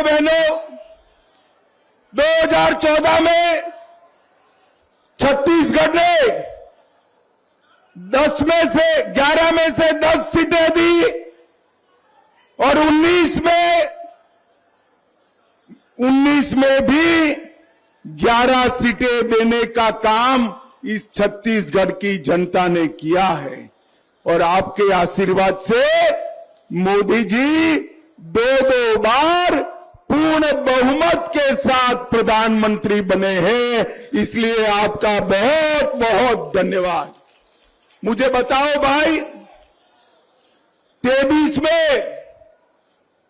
भाइयों बहनों, 2014 में छत्तीसगढ़ ने 11 में से 10 सीटें दी और 19 में भी 11 सीटें देने का काम इस छत्तीसगढ़ की जनता ने किया है। और आपके आशीर्वाद से मोदी जी 2 बार पूर्ण बहुमत के साथ प्रधानमंत्री बने हैं, इसलिए आपका बहुत बहुत धन्यवाद। मुझे बताओ भाई, 23 में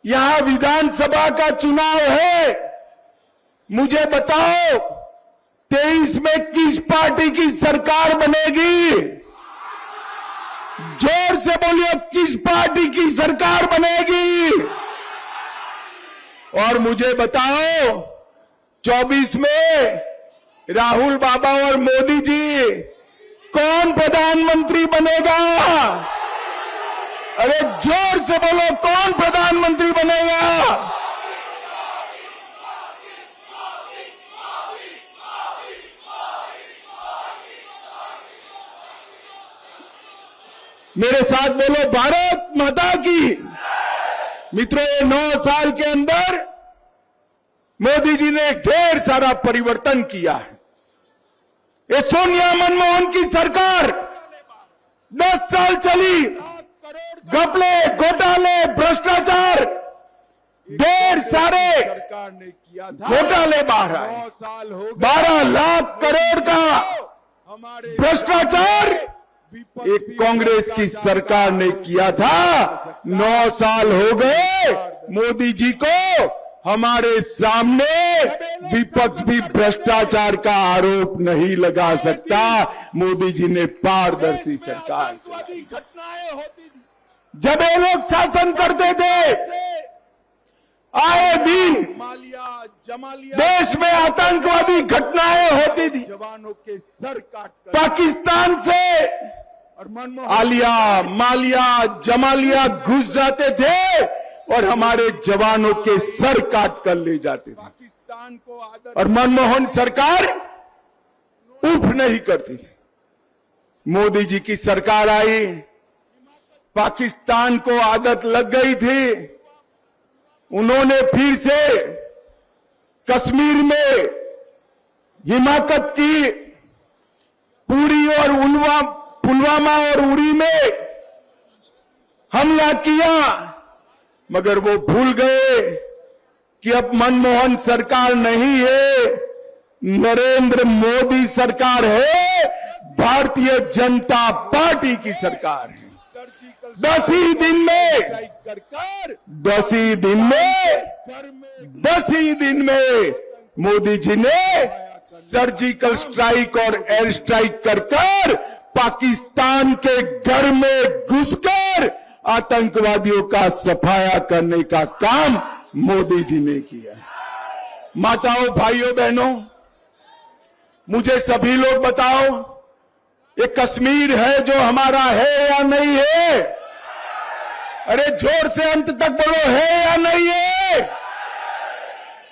यहां विधानसभा का चुनाव है, मुझे बताओ 23 में किस पार्टी की सरकार बनेगी? जोर से बोलिए, किस पार्टी की सरकार बनेगी? और मुझे बताओ 24 में राहुल बाबा और मोदी जी कौन प्रधानमंत्री बनेगा? अरे जोर से बोलो, कौन प्रधानमंत्री बनेगा? मेरे साथ बोलो, भारत माता की। मित्रों, ये 9 साल के अंदर मोदी जी ने ढेर सारा परिवर्तन किया है। ये सोनिया मनमोहन की सरकार 10 साल चली, घपले, घोटाले, भ्रष्टाचार, ढेर सारे सरकार ने किया था। घोटाले बाहर आए। 9 साल हो गए, 12 लाख करोड़ का हमारे भ्रष्टाचार एक कांग्रेस की सरकार ने किया था। 9 साल हो गए मोदी जी को, हमारे सामने विपक्ष भी भ्रष्टाचार का आरोप नहीं लगा सकता। मोदी जी ने पारदर्शी सरकार चलाई। घटनाएं होती थी। जब ये लोग शासन करते थे, आए दिन मालिया, जमालिया, देश में आतंकवादी घटनाएं होती थी। जवानों के सर काट कर पाकिस्तान से और मनमोहन आलिया, मालिया, जमालिया घुस जाते थे और हमारे जवानों के सर काट कर ले जाते थे। पाकिस्तान को आदर और मनमोहन सरकार उफ नहीं करती थी। मोदी जी की सरकार आई, पाकिस्तान को आदत लग गई थी। उन्होंने फिर से कश्मीर में हिमाकत की, पुरी और पुलवामा और उरी में हमला किया, मगर वो भूल गए कि अब मनमोहन सरकार नहीं है, नरेंद्र मोदी सरकार है, भारतीय जनता पार्टी की सरकार है। 10 ही दिन में 10 ही दिन में मोदी जी ने सर्जिकल स्ट्राइक और एयर स्ट्राइक कर पाकिस्तान के घर में घुसकर आतंकवादियों का सफाया करने का काम मोदी जी ने किया। माताओं, भाइयों, बहनों, मुझे सभी लोग बताओ, ये कश्मीर है जो हमारा है या नहीं है? अरे जोर से अंत तक बोलो, है या नहीं है?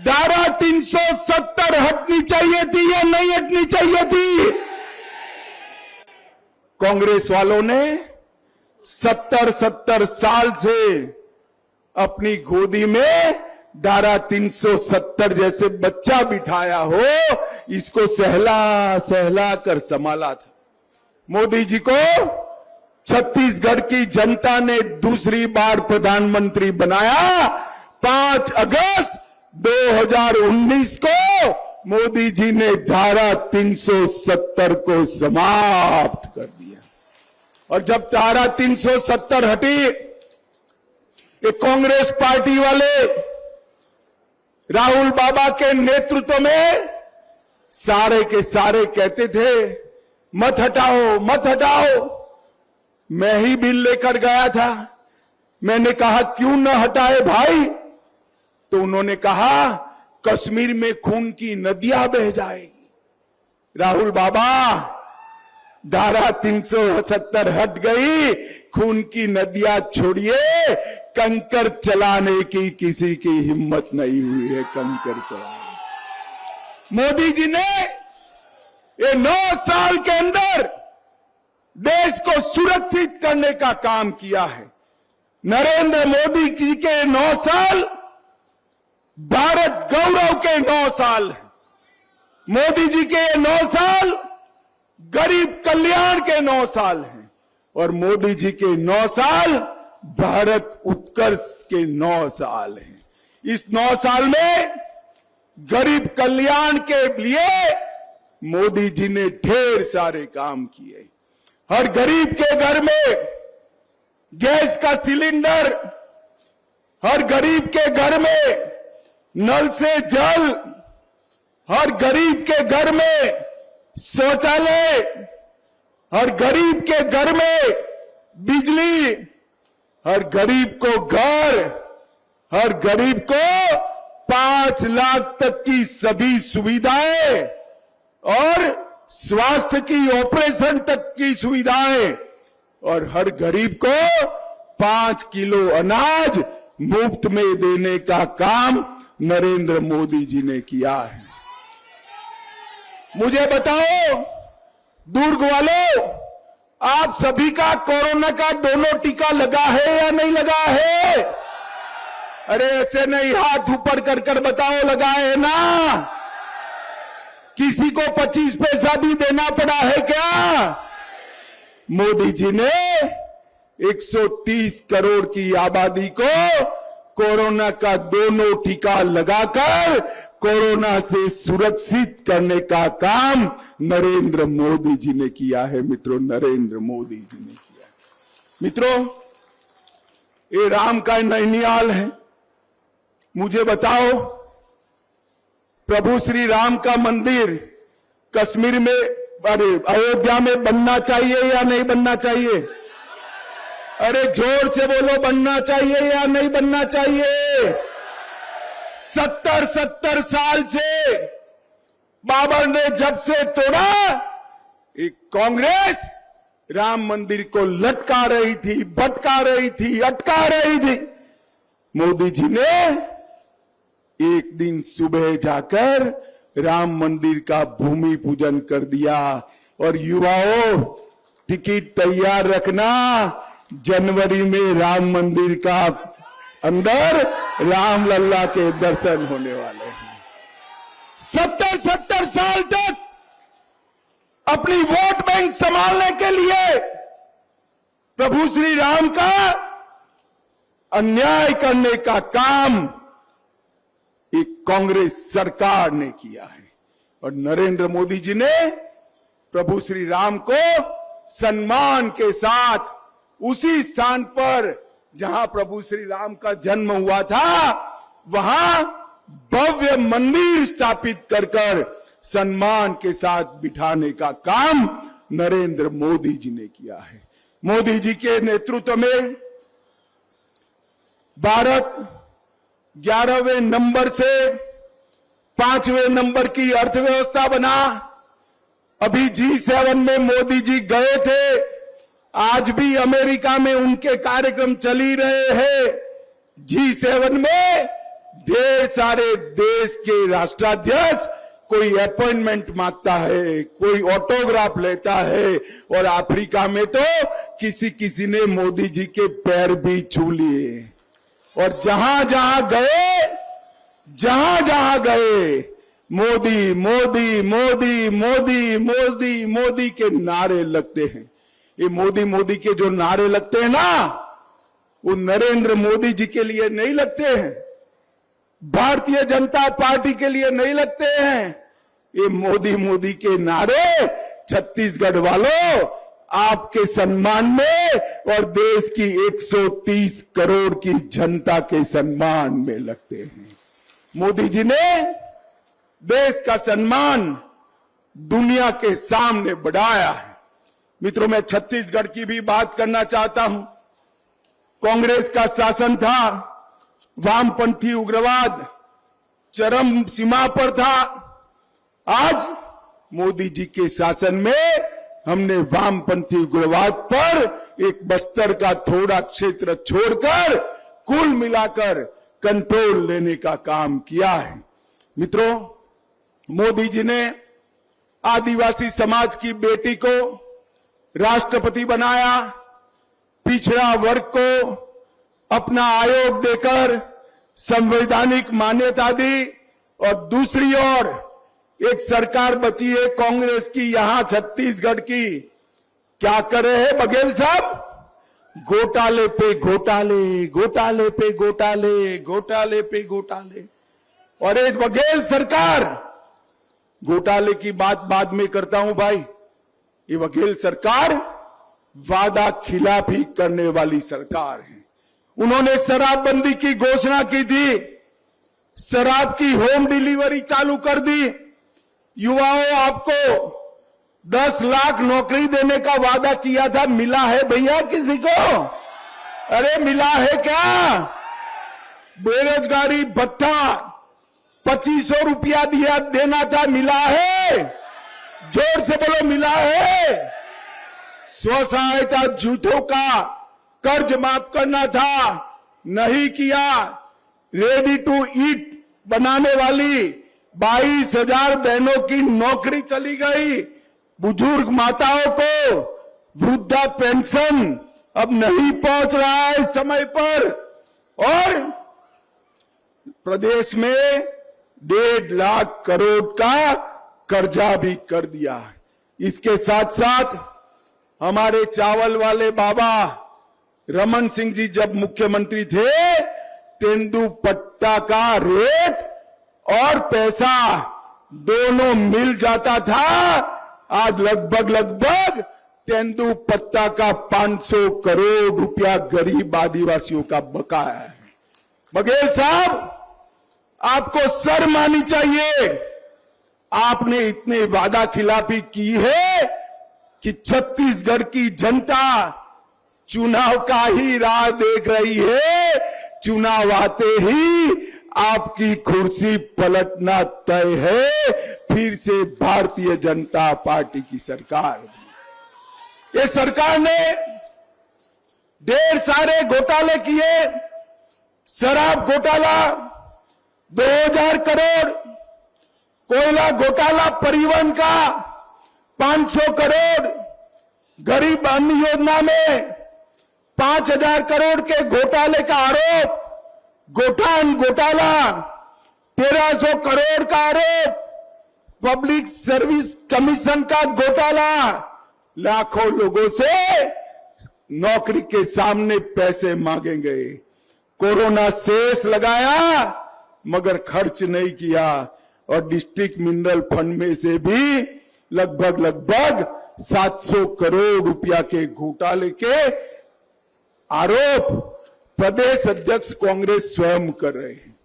धारा 370 हटनी चाहिए थी या नहीं हटनी चाहिए थी? कांग्रेस वालों ने 70 साल से अपनी गोदी में धारा 370 जैसे बच्चा बिठाया हो, इसको सहला कर संभाला था। मोदी जी को छत्तीसगढ़ की जनता ने दूसरी बार प्रधानमंत्री बनाया। 5 अगस्त 2019 को मोदी जी ने धारा 370 को समाप्त कर दिया। और जब धारा 370 हटी, ये कांग्रेस पार्टी वाले राहुल बाबा के नेतृत्व में सारे के सारे कहते थे, मत हटाओ, मत हटाओ। मैं ही बिल लेकर गया था। मैंने कहा, क्यों न हटाए भाई? तो उन्होंने कहा, कश्मीर में खून की नदियां बह जाएगी। राहुल बाबा, धारा 370 हट गई, खून की नदियां छोड़िए, कंकर चलाने की किसी की हिम्मत नहीं हुई है। कंकर चलाने मोदी जी ने ये 9 साल के अंदर देश को सुरक्षित करने का काम किया है। नरेंद्र मोदी जी के 9 साल भारत गौरव के 9 साल हैं। मोदी जी के 9 साल गरीब कल्याण के 9 साल हैं और मोदी जी के 9 साल भारत उत्कर्ष के 9 साल हैं। इस 9 साल में गरीब कल्याण के लिए मोदी जी ने ढेर सारे काम किए। हर गरीब के घर में गैस का सिलेंडर, हर गरीब के घर में नल से जल, हर गरीब के घर में शौचालय, हर गरीब के घर में बिजली, हर गरीब को घर, हर गरीब को 5 लाख तक की सभी सुविधाएं और स्वास्थ्य की ऑपरेशन तक की सुविधाएं और हर गरीब को 5 किलो अनाज मुफ्त में देने का काम नरेंद्र मोदी जी ने किया है। मुझे बताओ दुर्ग वालों, आप सभी का कोरोना का दोनों टीका लगा है या नहीं लगा है? अरे ऐसे नहीं, हाथ ऊपर कर कर बताओ लगा है ना? किसी को 25 पैसा भी देना पड़ा है क्या? मोदी जी ने 130 करोड़ की आबादी को कोरोना का दोनों टीका लगाकर कोरोना से सुरक्षित करने का काम नरेंद्र मोदी जी ने किया है। मित्रों, नरेंद्र मोदी जी ने किया। मित्रों, ये राम का नैनियाल है। मुझे बताओ, प्रभु श्री राम का मंदिर कश्मीर में, अरे अयोध्या में बनना चाहिए या नहीं बनना चाहिए? अरे जोर से बोलो, बनना चाहिए या नहीं बनना चाहिए? 70 साल से बाबर ने जब से तोड़ा, एक कांग्रेस राम मंदिर को लटका रही थी, भटका रही थी, अटका रही थी। मोदी जी ने एक दिन सुबह जाकर राम मंदिर का भूमि पूजन कर दिया। और युवाओं, टिकट तैयार रखना, जनवरी में राम मंदिर का अंदर राम लल्ला के दर्शन होने वाले हैं। 70 साल तक अपनी वोट बैंक संभालने के लिए प्रभु श्री राम का अन्याय करने का काम एक कांग्रेस सरकार ने किया है। और नरेंद्र मोदी जी ने प्रभु श्री राम को सम्मान के साथ उसी स्थान पर जहां प्रभु श्री राम का जन्म हुआ था, वहां भव्य मंदिर स्थापित कर कर सम्मान के साथ बिठाने का काम नरेंद्र मोदी जी ने किया है। मोदी जी के नेतृत्व में भारत 11वें नंबर से 5वें नंबर की अर्थव्यवस्था बना। अभी G7 में मोदी जी गए थे, आज भी अमेरिका में उनके कार्यक्रम चल ही रहे हैं। G7 में ढेर सारे देश के राष्ट्राध्यक्ष कोई अपॉइंटमेंट मांगता है, कोई ऑटोग्राफ लेता है, और अफ्रीका में तो किसी ने मोदी जी के पैर भी छू लिए। और जहां जहां गए मोदी मोदी मोदी मोदी मोदी मोदी के नारे लगते हैं। ये मोदी मोदी के जो नारे लगते हैं ना, वो नरेंद्र मोदी जी के लिए नहीं लगते हैं, भारतीय जनता पार्टी के लिए नहीं लगते हैं। ये मोदी मोदी के नारे छत्तीसगढ़ वालों आपके सम्मान में और देश की 130 करोड़ की जनता के सम्मान में लगते हैं। मोदी जी ने देश का सम्मान दुनिया के सामने बढ़ाया है। मित्रों, मैं छत्तीसगढ़ की भी बात करना चाहता हूं। कांग्रेस का शासन था, वामपंथी उग्रवाद चरम सीमा पर था। आज मोदी जी के शासन में हमने वामपंथी उग्रवाद पर एक बस्तर का थोड़ा क्षेत्र छोड़कर कुल मिलाकर कंट्रोल लेने का काम किया है। मित्रों, मोदी जी ने आदिवासी समाज की बेटी को राष्ट्रपति बनाया, पिछड़ा वर्ग को अपना आयोग देकर संवैधानिक मान्यता दी, और दूसरी ओर एक सरकार बची है कांग्रेस की यहां छत्तीसगढ़ की। क्या कर रहे हैं बघेल साहब? घोटाले पे घोटाले, घोटाले पे घोटाले, घोटाले पे घोटाले। और एक बघेल सरकार, घोटाले की बात बाद में करता हूं भाई, ये बघेल सरकार वादा खिलाफी करने वाली सरकार है। उन्होंने शराबबंदी की घोषणा की थी, शराब की होम डिलीवरी चालू कर दी, युवाओं आपको 10 लाख नौकरी देने का वादा किया था, मिला है भैया किसी को? अरे मिला है क्या? बेरोजगारी भत्ता 2500 रुपया दिया देना था, मिला है? जोर से बोलो, मिला है? स्व सहायता जूथों का कर्ज माफ करना था, नहीं किया। रेडी टू ईट बनाने वाली 22,000 बहनों की नौकरी चली गई। बुजुर्ग माताओं को वृद्धा पेंशन अब नहीं पहुंच रहा है समय पर, और प्रदेश में 1.5 लाख करोड़ का कर्जा भी कर दिया है। इसके साथ साथ हमारे चावल वाले बाबा रमन सिंह जी जब मुख्यमंत्री थे, तेंदुपत्ता का रेट और पैसा दोनों मिल जाता था। आज लगभग तेंदुपत्ता का 500 करोड़ रुपया गरीब आदिवासियों का बकाया है। बघेल साहब, आपको शर्म आनी चाहिए। आपने इतने वादा खिलाफी की है कि छत्तीसगढ़ की जनता चुनाव का ही राह देख रही है। चुनाव आते ही आपकी कुर्सी पलटना तय है, फिर से भारतीय जनता पार्टी की सरकार। ये सरकार ने ढेर सारे घोटाले किए। शराब घोटाला 2000 करोड़, कोयला घोटाला परिवहन का 500 करोड़, गरीब अन्न योजना में 5000 करोड़ के घोटाले का आरोप, गोठान घोटाला 1300 करोड़ का आरोप, पब्लिक सर्विस कमीशन का घोटाला, लाखों लोगों से नौकरी के सामने पैसे मांगे गए। कोरोना सेस लगाया मगर खर्च नहीं किया, और डिस्ट्रिक्ट मिनरल फंड में से भी लगभग 700 करोड़ रुपया के घोटाले के आरोप प्रदेश अध्यक्ष कांग्रेस स्वयं कर रहे हैं।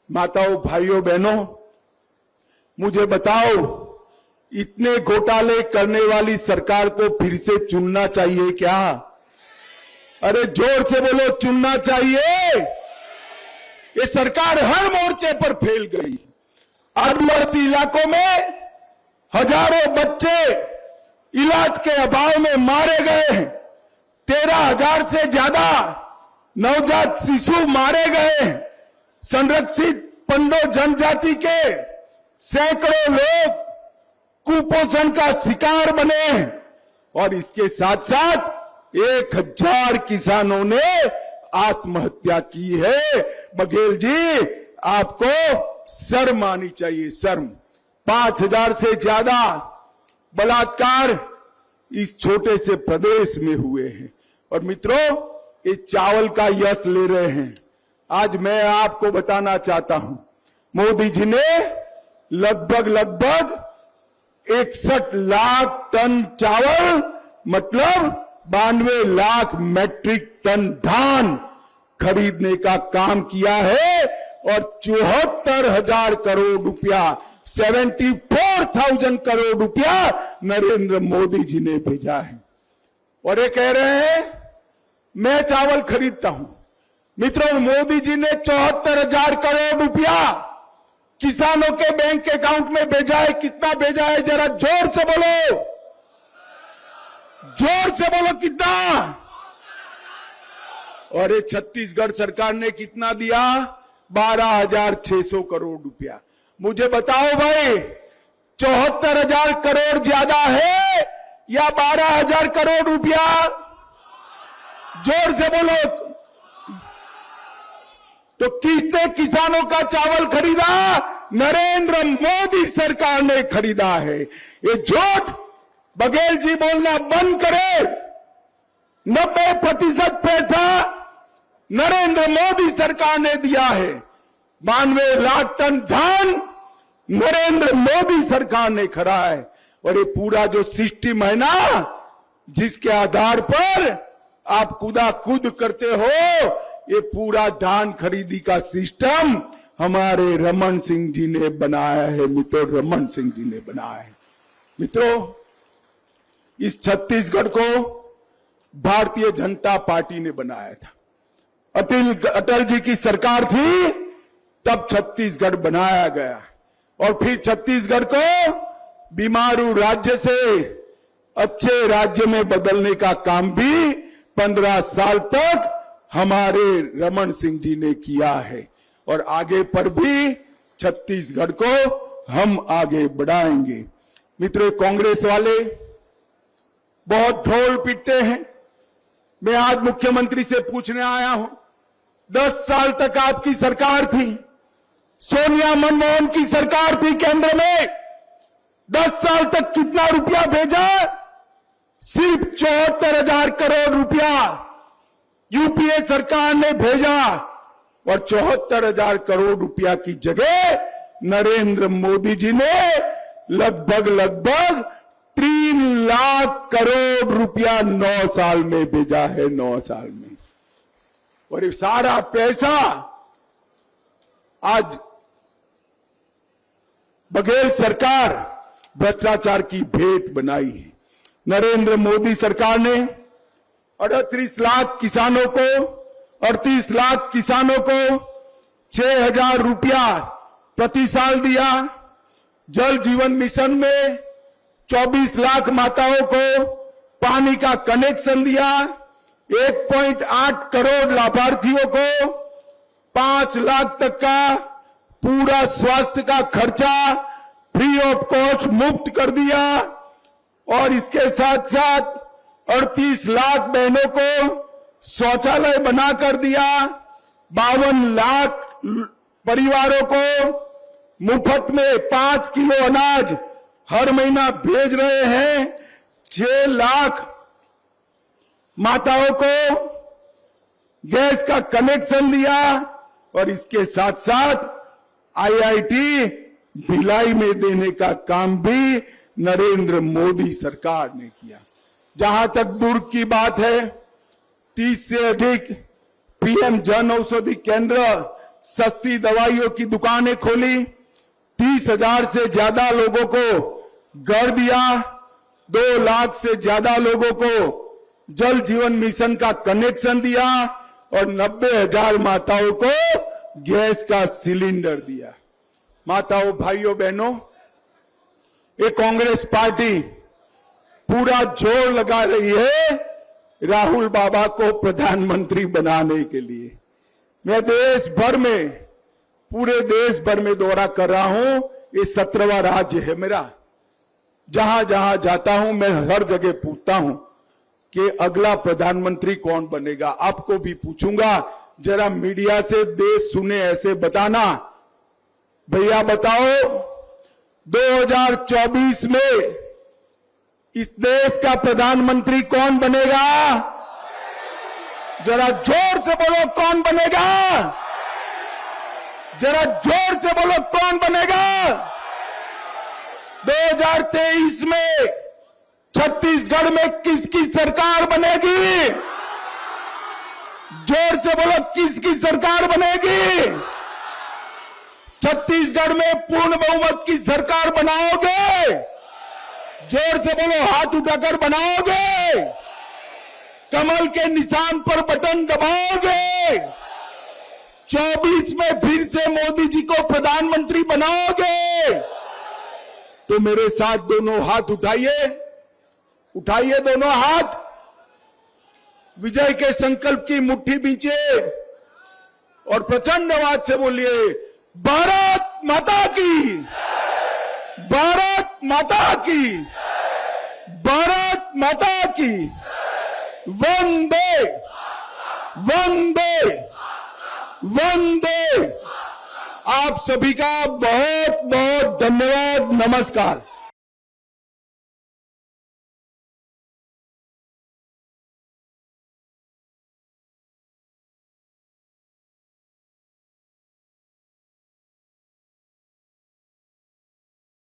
माताओं, भाइयों, बहनों, मुझे बताओ, इतने घोटाले करने वाली सरकार को फिर से चुनना चाहिए क्या? अरे जोर से बोलो, चुनना चाहिए। ये सरकार हर मोर्चे पर फेल गई। आदिवासी इलाकों में हजारों बच्चे इलाज के अभाव में मारे गए हैं। 13,000 से ज्यादा नवजात शिशु मारे गए। संरक्षित पंडो जनजाति के सैकड़ों लोग कुपोषण का शिकार बने, और इसके साथ साथ 1000 किसानों ने आत्महत्या की है। बघेल जी, आपको शर्म आनी चाहिए, शर्म। 5000 से ज्यादा बलात्कार इस छोटे से प्रदेश में हुए हैं। और मित्रों, ये चावल का यश ले रहे हैं। आज मैं आपको बताना चाहता हूं, मोदी जी ने लगभग 61 लाख टन चावल, मतलब 92 लाख मैट्रिक टन धान खरीदने का काम किया है, और 74,000 करोड़ रुपया, 74,000 करोड़ रुपया नरेंद्र मोदी जी ने भेजा है। और ये कह रहे हैं मैं चावल खरीदता हूं। मित्रों, मोदी जी ने 74,000 करोड़ रुपया किसानों के बैंक अकाउंट में भेजा है। कितना भेजा है, जरा जोर से बोलो। जोर से बोलो कितना। और ये छत्तीसगढ़ सरकार ने कितना दिया? 12,600 करोड़ रुपया। मुझे बताओ भाई, 74,000 करोड़ ज्यादा है या 12,000 करोड़ रुपया? जोर से बोलो। तो किसने किसानों का चावल खरीदा? नरेंद्र मोदी सरकार ने खरीदा है। ये झूठ बघेल जी बोलना बंद करे। 90% पैसा नरेंद्र मोदी सरकार ने दिया है। 92 लाख टन धान नरेंद्र मोदी सरकार ने खड़ा है। और ये पूरा जो सिस्टम है ना, जिसके आधार पर आप कूद करते हो, ये पूरा धान खरीदी का सिस्टम हमारे रमन सिंह जी ने बनाया है। मित्रों, रमन सिंह जी ने बनाया है। मित्रों, इस छत्तीसगढ़ को भारतीय जनता पार्टी ने बनाया था। अटल जी की सरकार थी, तब छत्तीसगढ़ बनाया गया। और फिर छत्तीसगढ़ को बीमारू राज्य से अच्छे राज्य में बदलने का काम भी 15 साल तक हमारे रमन सिंह जी ने किया है। और आगे पर भी छत्तीसगढ़ को हम आगे बढ़ाएंगे। मित्रों, कांग्रेस वाले बहुत ढोल पीटते हैं। मैं आज मुख्यमंत्री से पूछने आया हूं, 10 साल तक आपकी सरकार थी, सोनिया मनमोहन की सरकार थी केंद्र में, 10 साल तक कितना रुपया भेजा? सिर्फ 74,000 करोड़ रुपया यूपीए सरकार ने भेजा। और 74,000 करोड़ रुपया की जगह नरेंद्र मोदी जी ने लगभग 3 लाख करोड़ रुपया 9 साल में भेजा है। 9 साल में। और ये सारा पैसा आज बघेल सरकार भ्रष्टाचार की भेंट बनाई है। नरेंद्र मोदी सरकार ने 38 लाख किसानों को 6,000 रुपया प्रति साल दिया। जल जीवन मिशन में 24 लाख माताओं को पानी का कनेक्शन दिया। 1.8 करोड़ लाभार्थियों को 5 लाख तक का पूरा स्वास्थ्य का खर्चा फ्री ऑफ कॉस्ट मुफ्त कर दिया। और इसके साथ साथ 38 लाख बहनों को शौचालय बना कर दिया। 52 लाख परिवारों को मुफ्त में 5 किलो अनाज हर महीना भेज रहे हैं। 6 लाख माताओं को गैस का कनेक्शन दिया। और इसके साथ साथ आईआईटी भिलाई में देने का काम भी नरेंद्र मोदी सरकार ने किया। जहां तक दुर्ग की बात है, 30 से अधिक पीएम जन औषधि केंद्र, सस्ती दवाइयों की दुकानें खोली, 30,000 से ज्यादा लोगों को घर दिया, 2 लाख से ज्यादा लोगों को जल जीवन मिशन का कनेक्शन दिया और 90,000 माताओं को गैस का सिलेंडर दिया। माताओं, भाइयों, बहनों, ये कांग्रेस पार्टी पूरा जोर लगा रही है राहुल बाबा को प्रधानमंत्री बनाने के लिए। मैं देश भर में, पूरे देश भर में दौरा कर रहा हूं। ये 17वां राज्य है मेरा। जहां जहां जाता हूं मैं हर जगह पूछता हूं कि अगला प्रधानमंत्री कौन बनेगा। आपको भी पूछूंगा, जरा मीडिया से देश सुने ऐसे बताना। भैया बताओ, 2024 में इस देश का प्रधानमंत्री कौन बनेगा? जरा जोर से बोलो, कौन बनेगा? जरा जोर से बोलो, कौन बनेगा? 2023 में छत्तीसगढ़ में किसकी सरकार बनेगी? जोर से बोलो, किसकी सरकार बनेगी? छत्तीसगढ़ में पूर्ण बहुमत की सरकार बनाओगे? जोर से बोलो, हाथ उठाकर बनाओगे? कमल के निशान पर बटन दबाओगे? 24 में फिर से मोदी जी को प्रधानमंत्री बनाओगे? तो मेरे साथ दोनों हाथ उठाइए उठाइए दोनों हाथ, विजय के संकल्प की मुट्ठी बींचे और प्रचंड आवाज से बोलिए, भारत माता की, भारत माता की, भारत माता की, वंदे वंदे वंदे। आप सभी का बहुत बहुत धन्यवाद। नमस्कार।